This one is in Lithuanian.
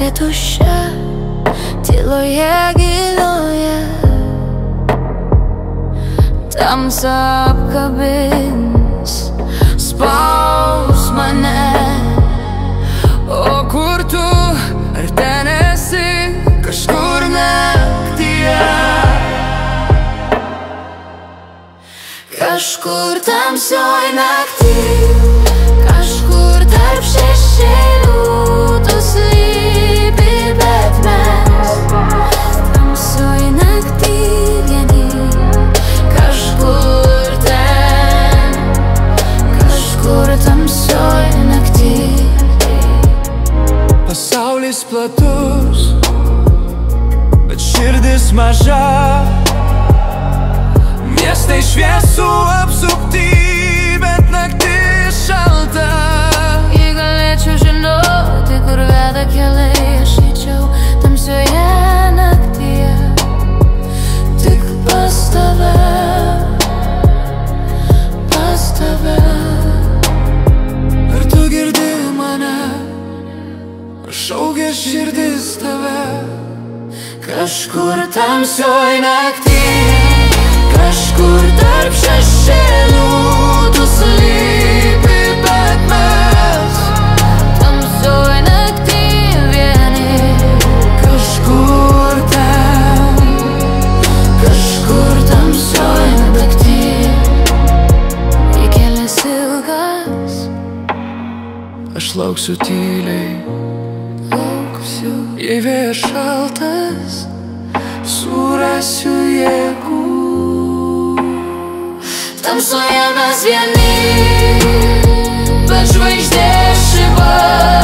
gatvė tuščia, tyloje gilioje. Tamsa apkabins, spaus mane. O kur tu, ar ten esi, kažkur naktyje? Kažkur tamsioj nakty, kažkur tarp šešėlių tu slypi, bet mes tamsioj nakty vieni. Kažkur ten, kažkur tamsioj nakty. Pasaulis platus, bet širdis maža. Miestai šviesų apsupti, bet naktis šalta. Jei galėčiau žinoti, kur veda keliai, aš eičiau tamsioje naktyje tik pas tave, pas tave. Ar tu girdi mane? Ar šaukia širdis tave? Kažkur tamsioj nakty, kažkur tarp šešėlių tu slypi, bet mes tamsioj nakty vieni. Kažkur ten, kažkur tamsioj nakty. Jei kelias ilgas, aš lauksiu tyliai. lauksiu. Jei vėjas šaltas, surasiu jėgų. Tamsoje mes vieni, bet žvaigždės žiba.